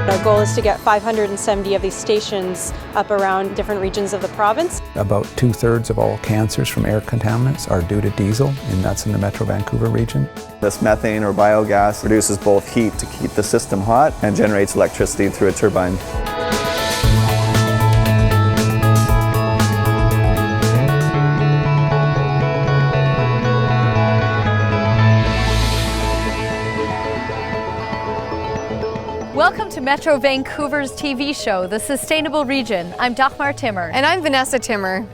Our goal is to get 570 of these stations up around different regions of the province. About 2/3 of all cancers from air contaminants are due to diesel, and that's in the Metro Vancouver region. This methane or biogas produces both heat to keep the system hot and generates electricity through a turbine. Welcome to Metro Vancouver's TV show, The Sustainable Region. I'm Dagmar Timmer. And I'm Vanessa Timmer.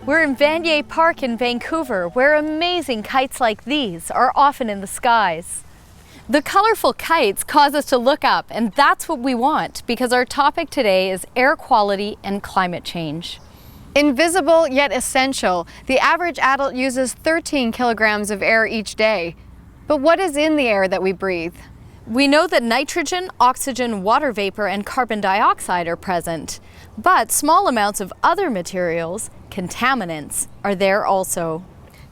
We're in Vanier Park in Vancouver, where amazing kites like these are often in the skies. The colorful kites cause us to look up, and that's what we want, because our topic today is air quality and climate change. Invisible yet essential, the average adult uses 13 kilograms of air each day. But what is in the air that we breathe? We know that nitrogen, oxygen, water vapor, and carbon dioxide are present, but small amounts of other materials, contaminants, are there also.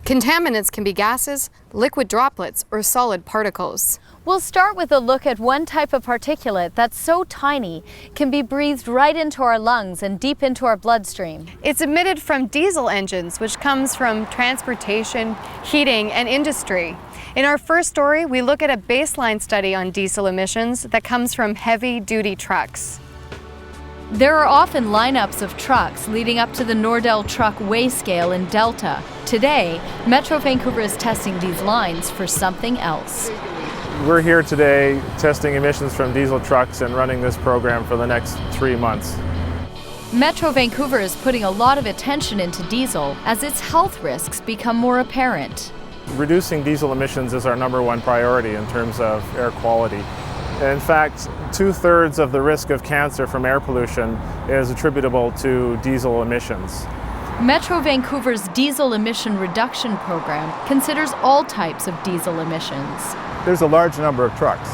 Contaminants can be gases, liquid droplets, or solid particles. We'll start with a look at one type of particulate that's so tiny can be breathed right into our lungs and deep into our bloodstream. It's emitted from diesel engines, which comes from transportation, heating, and industry. In our first story, we look at a baseline study on diesel emissions that comes from heavy-duty trucks. There are often lineups of trucks leading up to the Nordell truck weigh scale in Delta. Today, Metro Vancouver is testing these lines for something else. We're here today testing emissions from diesel trucks and running this program for the next 3 months. Metro Vancouver is putting a lot of attention into diesel as its health risks become more apparent. Reducing diesel emissions is our #1 priority in terms of air quality. In fact, 2/3 of the risk of cancer from air pollution is attributable to diesel emissions. Metro Vancouver's diesel emission reduction program considers all types of diesel emissions. There's a large number of trucks.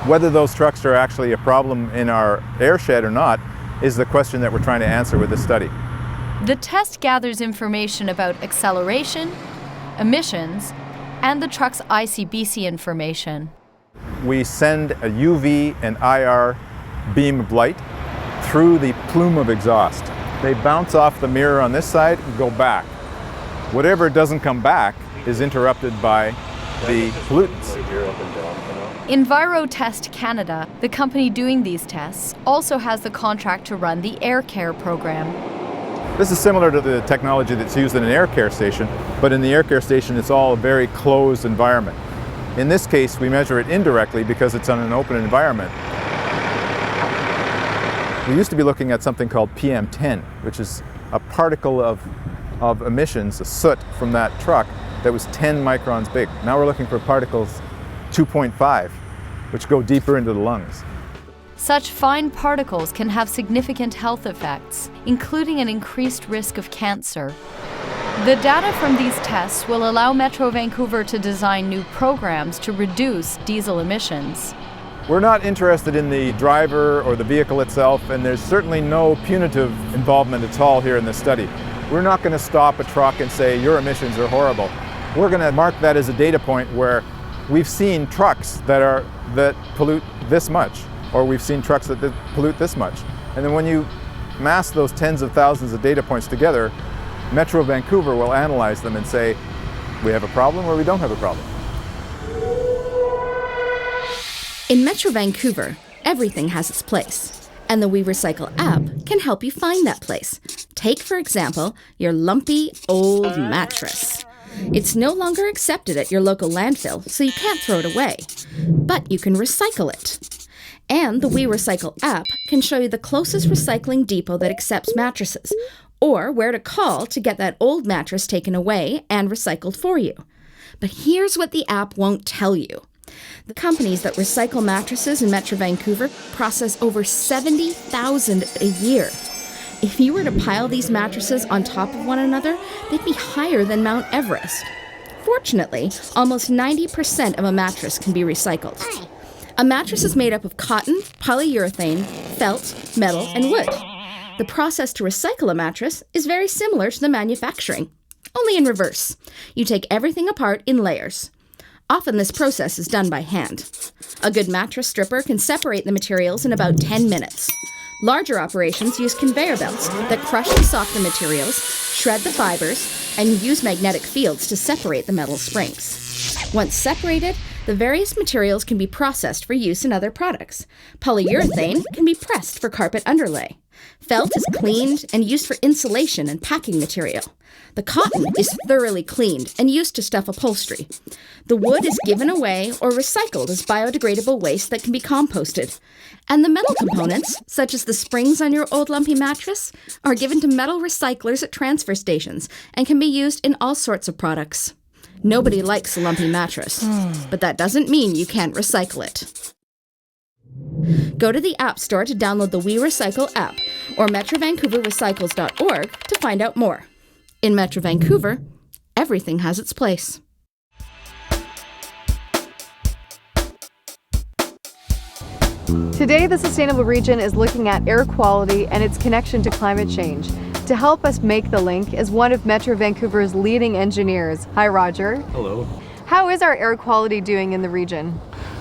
Whether those trucks are actually a problem in our airshed or not is the question that we're trying to answer with this study. The test gathers information about acceleration, emissions, and the truck's ICBC information. We send a UV and IR beam of light through the plume of exhaust. They bounce off the mirror on this side and go back. Whatever doesn't come back is interrupted by the pollutants. EnviroTest Canada, the company doing these tests, also has the contract to run the Air Care program. This is similar to the technology that's used in an air care station, but in the air care station it's all a very closed environment. In this case, we measure it indirectly because it's on an open environment. We used to be looking at something called PM10, which is a particle of emissions, a soot from that truck that was 10 microns big. Now we're looking for particles 2.5, which go deeper into the lungs. Such fine particles can have significant health effects, including an increased risk of cancer. The data from these tests will allow Metro Vancouver to design new programs to reduce diesel emissions. We're not interested in the driver or the vehicle itself, and there's certainly no punitive involvement at all here in this study. We're not going to stop a truck and say, your emissions are horrible. We're going to mark that as a data point where we've seen trucks that pollute this much, or we've seen trucks that pollute this much. And then when you mass those tens of thousands of data points together, Metro Vancouver will analyze them and say, we have a problem or we don't have a problem. In Metro Vancouver, everything has its place, and the We Recycle app can help you find that place. Take, for example, your lumpy old mattress. It's no longer accepted at your local landfill, so you can't throw it away, but you can recycle it. And the We Recycle app can show you the closest recycling depot that accepts mattresses, or where to call to get that old mattress taken away and recycled for you. But here's what the app won't tell you. The companies that recycle mattresses in Metro Vancouver process over 70,000 a year. If you were to pile these mattresses on top of one another, they'd be higher than Mount Everest. Fortunately, almost 90% of a mattress can be recycled. A mattress is made up of cotton, polyurethane, felt, metal, and wood. The process to recycle a mattress is very similar to the manufacturing, only in reverse. You take everything apart in layers. Often this process is done by hand. A good mattress stripper can separate the materials in about 10 minutes. Larger operations use conveyor belts that crush and soften the materials, shred the fibers, and use magnetic fields to separate the metal springs. Once separated, the various materials can be processed for use in other products. Polyurethane can be pressed for carpet underlay. Felt is cleaned and used for insulation and packing material. The cotton is thoroughly cleaned and used to stuff upholstery. The wood is given away or recycled as biodegradable waste that can be composted. And the metal components, such as the springs on your old lumpy mattress, are given to metal recyclers at transfer stations and can be used in all sorts of products. Nobody likes a lumpy mattress, but that doesn't mean you can't recycle it. Go to the App Store to download the We Recycle app or metrovancouverrecycles.org to find out more. In Metro Vancouver, everything has its place. Today, the Sustainable Region is looking at air quality and its connection to climate change. To help us make the link is one of Metro Vancouver's leading engineers. Hi, Roger. Hello. How is our air quality doing in the region?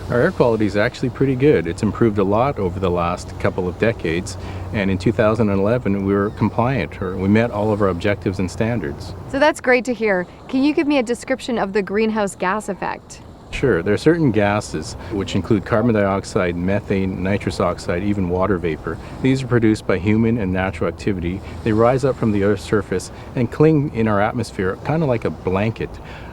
Our air quality is actually pretty good. It's improved a lot over the last couple of decades, and in 2011 we were compliant, or we met all of our objectives and standards. So that's great to hear. Can you give me a description of the greenhouse gas effect? Sure, there are certain gases which include carbon dioxide, methane, nitrous oxide, even water vapor. These are produced by human and natural activity. They rise up from the Earth's surface and cling in our atmosphere kind of like a blanket.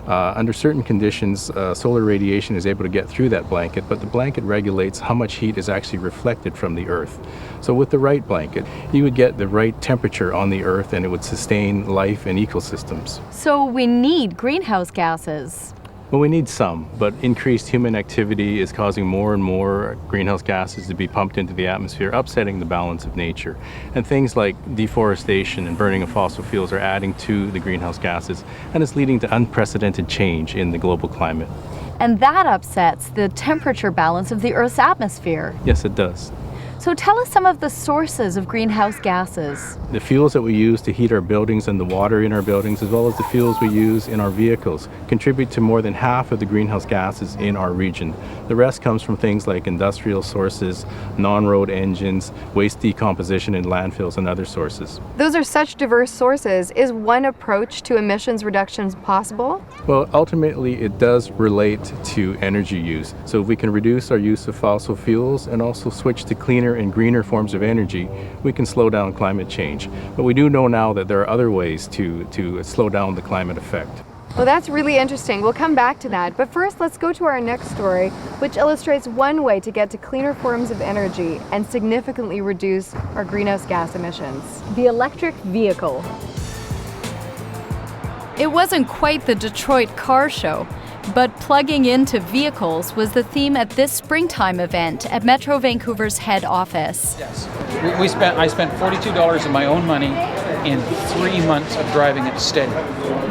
Under certain conditions, solar radiation is able to get through that blanket, but the blanket regulates how much heat is actually reflected from the Earth. So with the right blanket, you would get the right temperature on the Earth and it would sustain life and ecosystems. So we need greenhouse gases. Well, we need some, but increased human activity is causing more and more greenhouse gases to be pumped into the atmosphere, upsetting the balance of nature. And things like deforestation and burning of fossil fuels are adding to the greenhouse gases, and it's leading to unprecedented change in the global climate. And that upsets the temperature balance of the Earth's atmosphere. Yes, it does. So tell us some of the sources of greenhouse gases. The fuels that we use to heat our buildings and the water in our buildings, as well as the fuels we use in our vehicles, contribute to more than half of the greenhouse gases in our region. The rest comes from things like industrial sources, non-road engines, waste decomposition in landfills, and other sources. Those are such diverse sources. Is one approach to emissions reductions possible? Well, ultimately it does relate to energy use. So if we can reduce our use of fossil fuels and also switch to cleaner and greener forms of energy, we can slow down climate change. But we do know now that there are other ways to slow down the climate effect. Well, that's really interesting. We'll come back to that. But first, let's go to our next story, which illustrates one way to get to cleaner forms of energy and significantly reduce our greenhouse gas emissions. The electric vehicle. It wasn't quite the Detroit car show, but plugging into vehicles was the theme at this springtime event at Metro Vancouver's head office. Yes. I spent $42 of my own money in 3 months of driving it steady.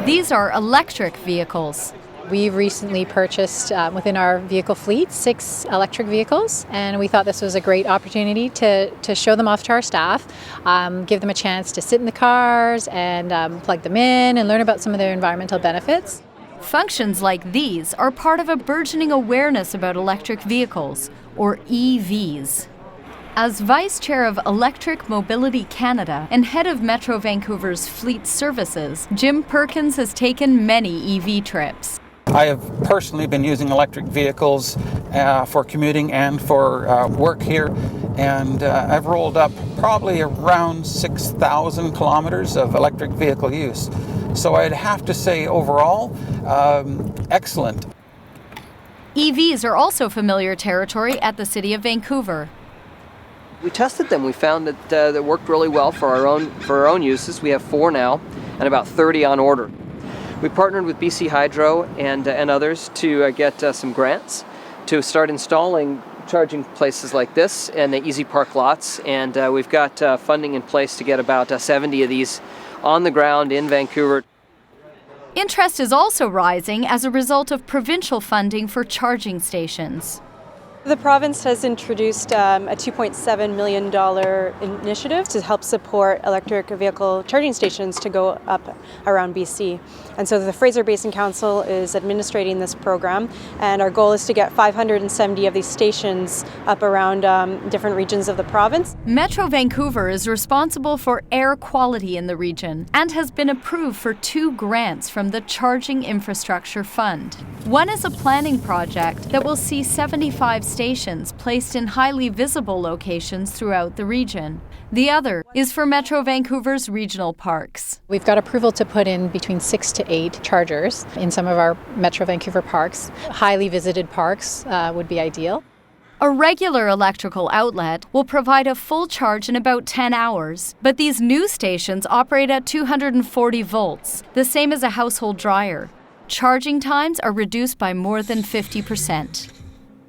These are electric vehicles. We recently purchased within our vehicle fleet 6 electric vehicles, and we thought this was a great opportunity to show them off to our staff, give them a chance to sit in the cars and plug them in and learn about some of their environmental benefits. Functions like these are part of a burgeoning awareness about electric vehicles, or EVs. As Vice Chair of Electric Mobility Canada and head of Metro Vancouver's fleet services, Jim Perkins has taken many EV trips. I have personally been using electric vehicles for commuting and for work here, and I've rolled up probably around 6,000 kilometers of electric vehicle use. So I'd have to say overall, excellent. EVs are also familiar territory at the City of Vancouver. We tested them. We found that it worked really well for our own uses. We have 4 now, and about 30 on order. We partnered with BC Hydro and others to get some grants to start installing charging places like this and the easy park lots. And we've got funding in place to get about 70 of these on the ground in Vancouver. Interest is also rising as a result of provincial funding for charging stations. The province has introduced a $2.7 million initiative to help support electric vehicle charging stations to go up around BC. And so the Fraser Basin Council is administrating this program, and our goal is to get 570 of these stations up around different regions of the province. Metro Vancouver is responsible for air quality in the region and has been approved for 2 grants from the Charging Infrastructure Fund. One is a planning project that will see 75 stations placed in highly visible locations throughout the region. The other is for Metro Vancouver's regional parks. We've got approval to put in between 6 to 8 chargers in some of our Metro Vancouver parks. Highly visited parks would be ideal. A regular electrical outlet will provide a full charge in about 10 hours, but these new stations operate at 240 volts, the same as a household dryer. Charging times are reduced by more than 50%.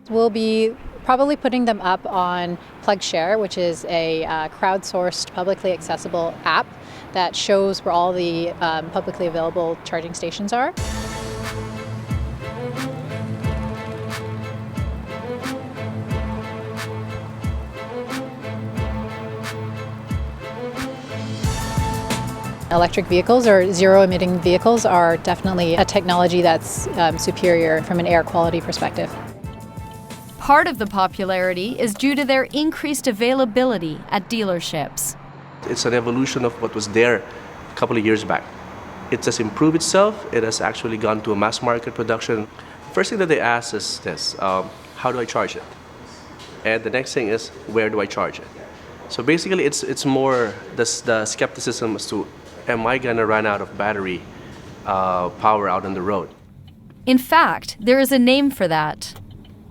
We'll be probably putting them up on PlugShare, which is a crowdsourced, publicly accessible app that shows where all the publicly available charging stations are. Electric vehicles or zero-emitting vehicles are definitely a technology that's superior from an air quality perspective. Part of the popularity is due to their increased availability at dealerships. It's an evolution of what was there a couple of years back. It has improved itself. It has actually gone to a mass market production. First thing that they ask is this, how do I charge it? And the next thing is, where do I charge it? So basically it's more the skepticism as to, am I gonna run out of battery power out on the road? In fact, there is a name for that.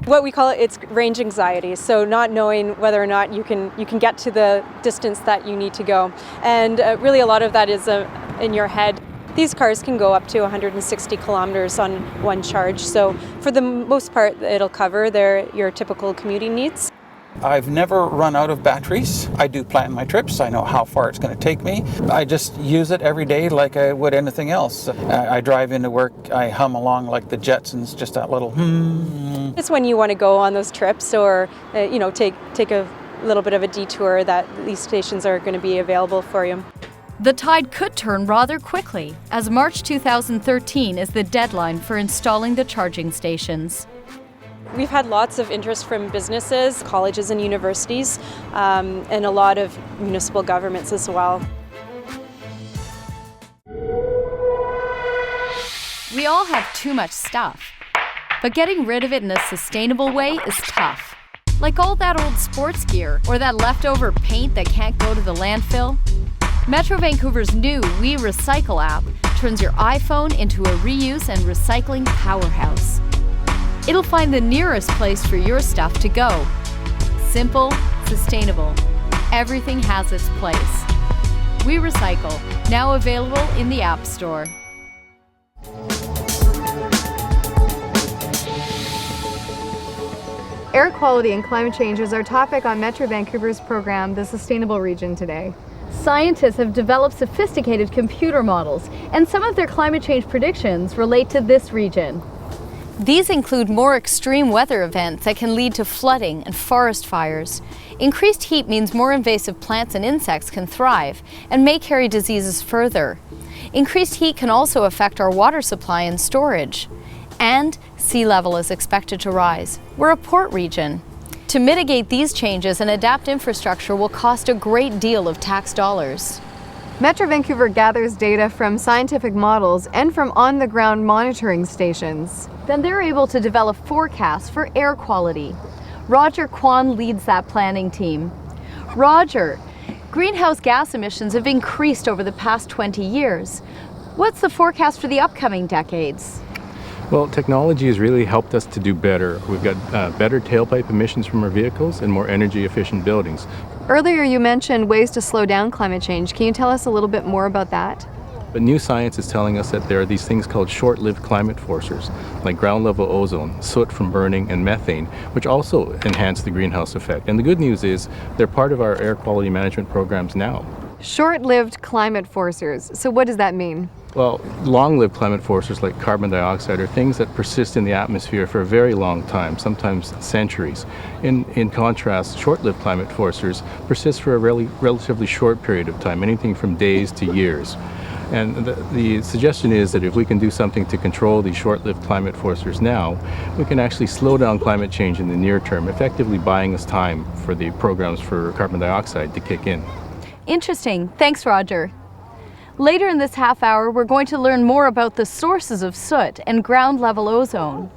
What we call it's range anxiety, so not knowing whether or not you can get to the distance that you need to go. And really a lot of that is in your head. These cars can go up to 160 kilometers on one charge, so for the most part it'll cover your typical commuting needs. I've never run out of batteries. I do plan my trips. I know how far it's going to take me. I just use it every day like I would anything else. I drive into work, I hum along like the Jetsons, just that little It's when you want to go on those trips or take a little bit of a detour that these stations are going to be available for you. The tide could turn rather quickly, as March 2013 is the deadline for installing the charging stations. We've had lots of interest from businesses, colleges and universities, and a lot of municipal governments as well. We all have too much stuff, but getting rid of it in a sustainable way is tough. Like all that old sports gear or that leftover paint that can't go to the landfill. Metro Vancouver's new We Recycle app turns your iPhone into a reuse and recycling powerhouse. It'll find the nearest place for your stuff to go. Simple, sustainable. Everything has its place. We Recycle, now available in the App Store. Air quality and climate change is our topic on Metro Vancouver's program, The Sustainable Region, today. Scientists have developed sophisticated computer models, and some of their climate change predictions relate to this region. These include more extreme weather events that can lead to flooding and forest fires. Increased heat means more invasive plants and insects can thrive and may carry diseases further. Increased heat can also affect our water supply and storage. And sea level is expected to rise. We're a port region. To mitigate these changes and adapt infrastructure will cost a great deal of tax dollars. Metro Vancouver gathers data from scientific models and from on-the-ground monitoring stations. Then they're able to develop forecasts for air quality. Roger Kwan leads that planning team. Roger, greenhouse gas emissions have increased over the past 20 years. What's the forecast for the upcoming decades? Well, technology has really helped us to do better. We've got better tailpipe emissions from our vehicles and more energy efficient buildings. Earlier you mentioned ways to slow down climate change. Can you tell us a little bit more about that? But new science is telling us that there are these things called short-lived climate forcers, like ground level ozone, soot from burning, and methane, which also enhance the greenhouse effect. And the good news is they're part of our air quality management programs now. Short-lived climate forcers. So what does that mean? Well, long-lived climate forcers like carbon dioxide are things that persist in the atmosphere for a very long time, sometimes centuries. In contrast, short-lived climate forcers persist for a relatively short period of time, anything from days to years. And the suggestion is that if we can do something to control these short-lived climate forcers now, we can actually slow down climate change in the near term, effectively buying us time for the programs for carbon dioxide to kick in. Interesting. Thanks, Roger. Later in this half hour, we're going to learn more about the sources of soot and ground-level ozone.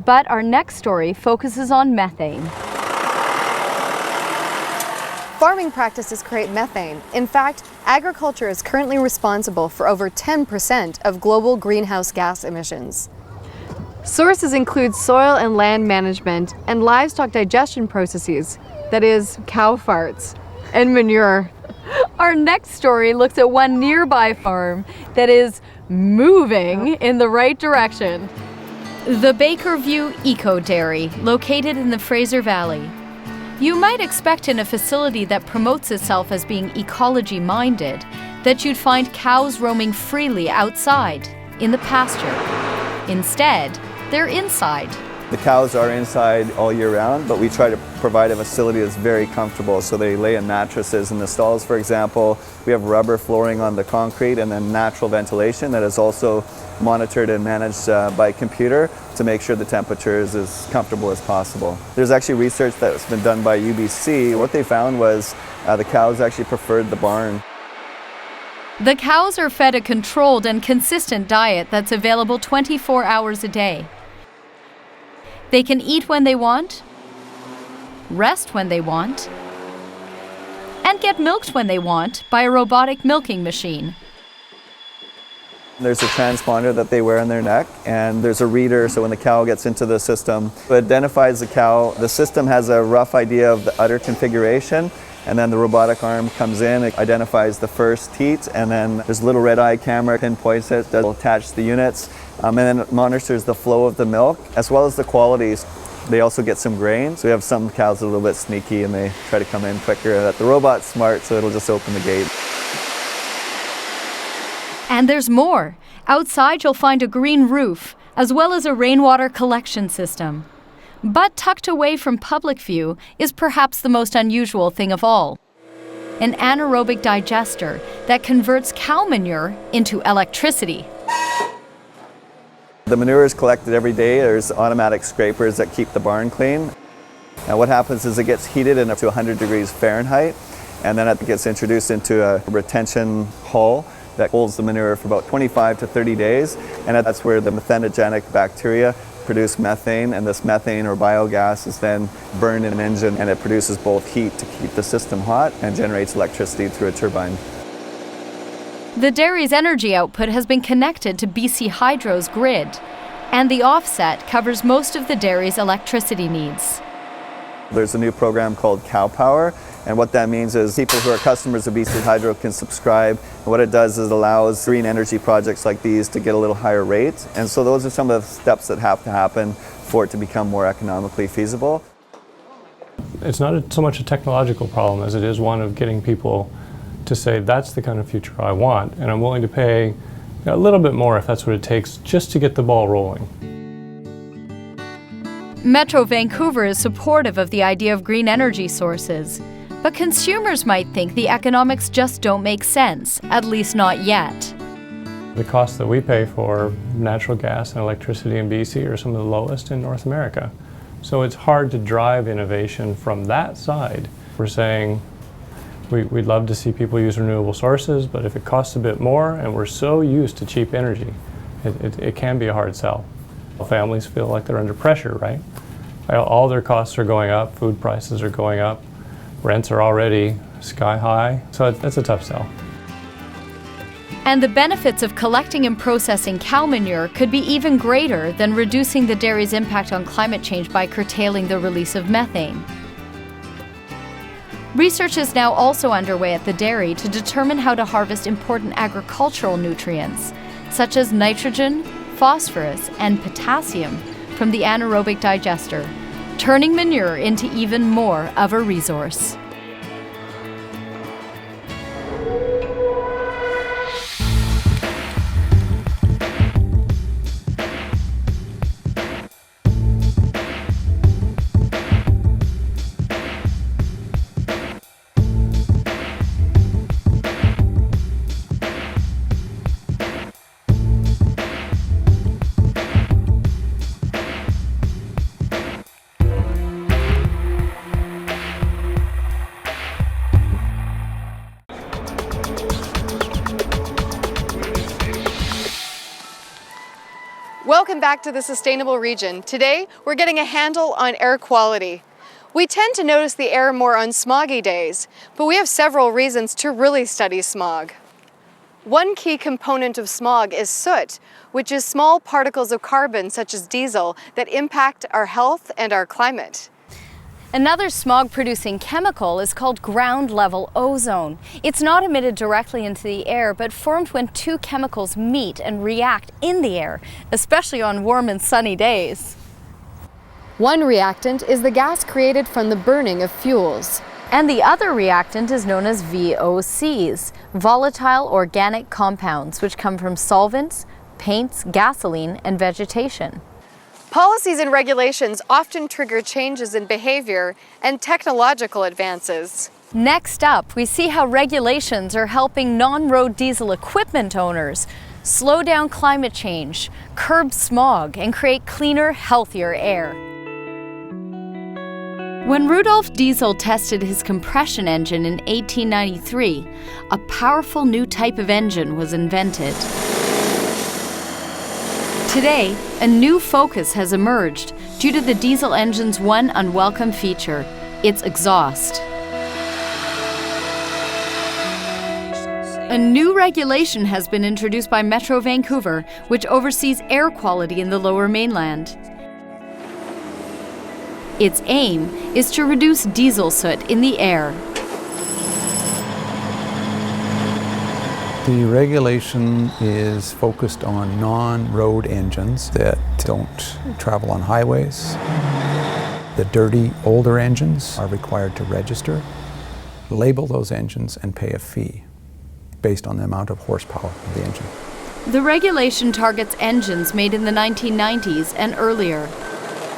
But our next story focuses on methane. Farming practices create methane. In fact, agriculture is currently responsible for over 10% of global greenhouse gas emissions. Sources include soil and land management and livestock digestion processes, that is, cow farts, and manure. Our next story looks at one nearby farm that is moving in the right direction. The Bakerview Eco Dairy, located in the Fraser Valley. You might expect in a facility that promotes itself as being ecology-minded that you'd find cows roaming freely outside, in the pasture. Instead, they're inside. The cows are inside all year round, but we try to provide a facility that's very comfortable. So they lay in mattresses in the stalls, for example. We have rubber flooring on the concrete and then natural ventilation that is also monitored and managed by computer to make sure the temperature is as comfortable as possible. There's actually research that's been done by UBC. What they found was the cows actually preferred the barn. The cows are fed a controlled and consistent diet that's available 24 hours a day. They can eat when they want, rest when they want, and get milked when they want by a robotic milking machine. There's a transponder that they wear on their neck, and there's a reader, so when the cow gets into the system, it identifies the cow. The system has a rough idea of the udder configuration, and then the robotic arm comes in, it identifies the first teat, and then there's a little red eye camera, pinpoints it, that will attach the units, and then it monitors the flow of the milk, as well as the qualities. They also get some grain, so we have some cows that are a little bit sneaky and they try to come in quicker. The robot's smart, so it'll just open the gate. And there's more. Outside you'll find a green roof, as well as a rainwater collection system. But tucked away from public view is perhaps the most unusual thing of all. An anaerobic digester that converts cow manure into electricity. The manure is collected every day. There's automatic scrapers that keep the barn clean. And what happens is it gets heated up to 100 degrees Fahrenheit, and then it gets introduced into a retention hull that holds the manure for about 25 to 30 days, and that's where the methanogenic bacteria produce methane, and this methane or biogas is then burned in an engine, and it produces both heat to keep the system hot and generates electricity through a turbine. The dairy's energy output has been connected to BC Hydro's grid, and the offset covers most of the dairy's electricity needs. There's a new program called Cow Power, and what that means is people who are customers of BC Hydro can subscribe. And what it does is it allows green energy projects like these to get a little higher rate, and so those are some of the steps that have to happen for it to become more economically feasible. It's not so much a technological problem as it is one of getting people to say that's the kind of future I want, and I'm willing to pay a little bit more if that's what it takes just to get the ball rolling. Metro Vancouver is supportive of the idea of green energy sources, but consumers might think the economics just don't make sense, at least not yet. The costs that we pay for natural gas and electricity in BC are some of the lowest in North America. So it's hard to drive innovation from that side. We're saying we'd love to see people use renewable sources, but if it costs a bit more and we're so used to cheap energy, it can be a hard sell. Families feel like they're under pressure, right? All their costs are going up, food prices are going up, rents are already sky high, so that's a tough sell. And the benefits of collecting and processing cow manure could be even greater than reducing the dairy's impact on climate change by curtailing the release of methane. Research is now also underway at the dairy to determine how to harvest important agricultural nutrients, such as nitrogen, phosphorus, and potassium from the anaerobic digester, turning manure into even more of a resource. Welcome back to the Sustainable Region. Today, we're getting a handle on air quality. We tend to notice the air more on smoggy days, but we have several reasons to really study smog. One key component of smog is soot, which is small particles of carbon, such as diesel, that impact our health and our climate. Another smog-producing chemical is called ground-level ozone. It's not emitted directly into the air, but formed when two chemicals meet and react in the air, especially on warm and sunny days. One reactant is the gas created from the burning of fuels. And the other reactant is known as VOCs, volatile organic compounds, which come from solvents, paints, gasoline, and vegetation. Policies and regulations often trigger changes in behavior and technological advances. Next up, we see how regulations are helping non-road diesel equipment owners slow down climate change, curb smog, and create cleaner, healthier air. When Rudolf Diesel tested his compression engine in 1893, a powerful new type of engine was invented. Today, a new focus has emerged due to the diesel engine's one unwelcome feature, its exhaust. A new regulation has been introduced by Metro Vancouver, which oversees air quality in the Lower Mainland. Its aim is to reduce diesel soot in the air. The regulation is focused on non-road engines that don't travel on highways. The dirty, older engines are required to register, label those engines, and pay a fee based on the amount of horsepower of the engine. The regulation targets engines made in the 1990s and earlier.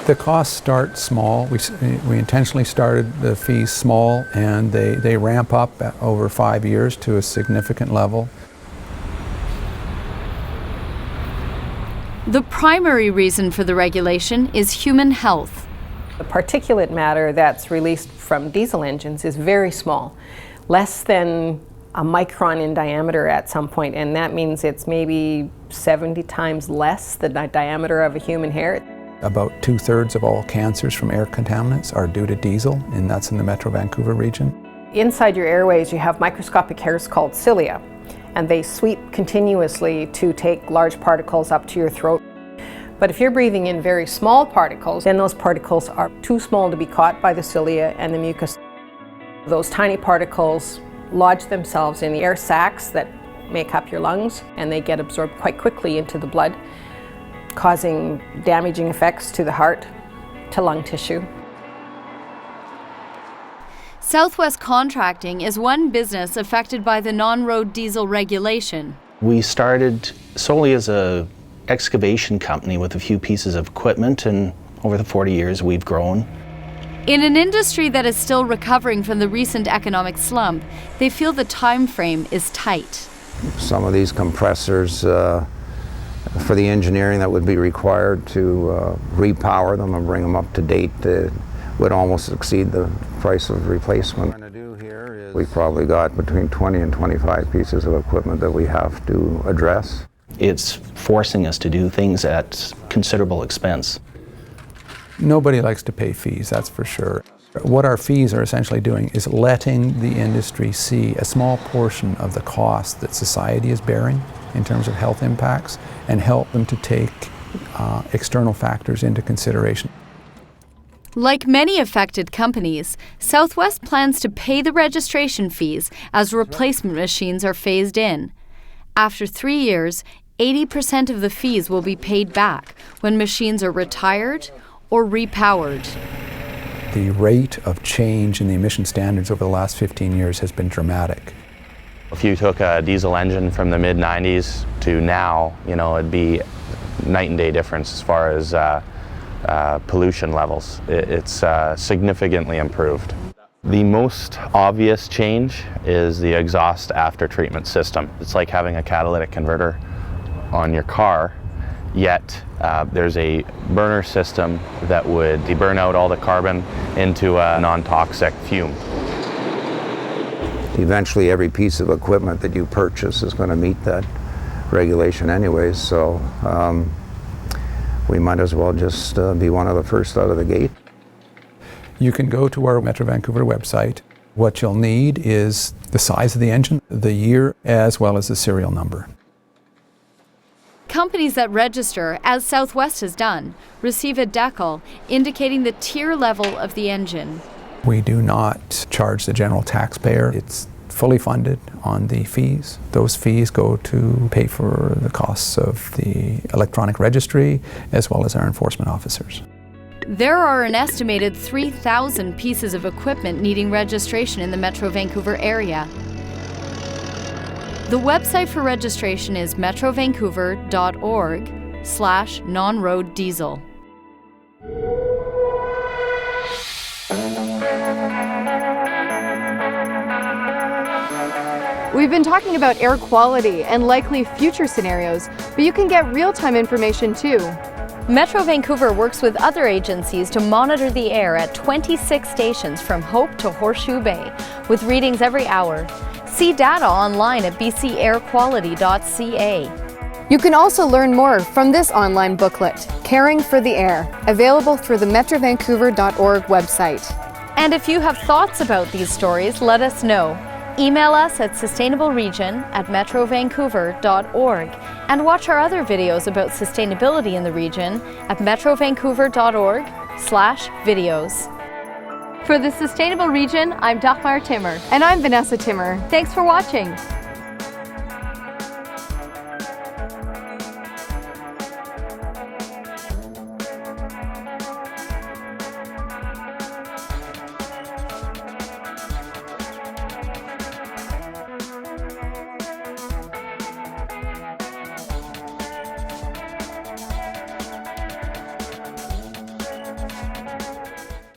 The costs start small. We intentionally started the fees small, and they ramp up over 5 years to a significant level. The primary reason for the regulation is human health. The particulate matter that's released from diesel engines is very small, less than a micron in diameter at some point, and that means it's maybe 70 times less the diameter of a human hair. About 2/3 of all cancers from air contaminants are due to diesel, and that's in the Metro Vancouver region. Inside your airways, you have microscopic hairs called cilia, and they sweep continuously to take large particles up to your throat. But if you're breathing in very small particles, then those particles are too small to be caught by the cilia and the mucus. Those tiny particles lodge themselves in the air sacs that make up your lungs, and they get absorbed quite quickly into the blood, causing damaging effects to the heart, to lung tissue. Southwest Contracting is one business affected by the non-road diesel regulation. We started solely as an excavation company with a few pieces of equipment, and over the 40 years we've grown. In an industry that is still recovering from the recent economic slump, they feel the time frame is tight. Some of these compressors, for the engineering that would be required to repower them and bring them up to date, would almost exceed the price of replacement. What we're going to do here is we've probably got between 20 and 25 pieces of equipment that we have to address. It's forcing us to do things at considerable expense. Nobody likes to pay fees, that's for sure. What our fees are essentially doing is letting the industry see a small portion of the cost that society is bearing in terms of health impacts, and help them to take external factors into consideration. Like many affected companies, Southwest plans to pay the registration fees as replacement machines are phased in. After 3 years, 80% of the fees will be paid back when machines are retired or repowered. The rate of change in the emission standards over the last 15 years has been dramatic. If you took a diesel engine from the mid-90s to now, it'd be night and day difference as far as pollution levels. It's significantly improved. The most obvious change is the exhaust after treatment system. It's like having a catalytic converter on your car, yet there's a burner system that would burn out all the carbon into a non-toxic fume. Eventually every piece of equipment that you purchase is going to meet that regulation anyways, so we might as well just be one of the first out of the gate. You can go to our Metro Vancouver website. What you'll need is the size of the engine, the year, as well as the serial number. Companies that register, as Southwest has done, receive a decal indicating the tier level of the engine. We do not charge the general taxpayer. It's fully funded on the fees. Those fees go to pay for the costs of the electronic registry as well as our enforcement officers. There are an estimated 3,000 pieces of equipment needing registration in the Metro Vancouver area. The website for registration is metrovancouver.org/Nonroad Diesel. We've been talking about air quality and likely future scenarios, but you can get real-time information too. Metro Vancouver works with other agencies to monitor the air at 26 stations from Hope to Horseshoe Bay, with readings every hour. See data online at bcairquality.ca. You can also learn more from this online booklet, Caring for the Air, available through the metrovancouver.org website. And if you have thoughts about these stories, let us know. Email us at sustainableregion@metrovancouver.org and watch our other videos about sustainability in the region at metrovancouver.org/videos. For the Sustainable Region, I'm Dagmar Timmer. And I'm Vanessa Timmer. Thanks for watching.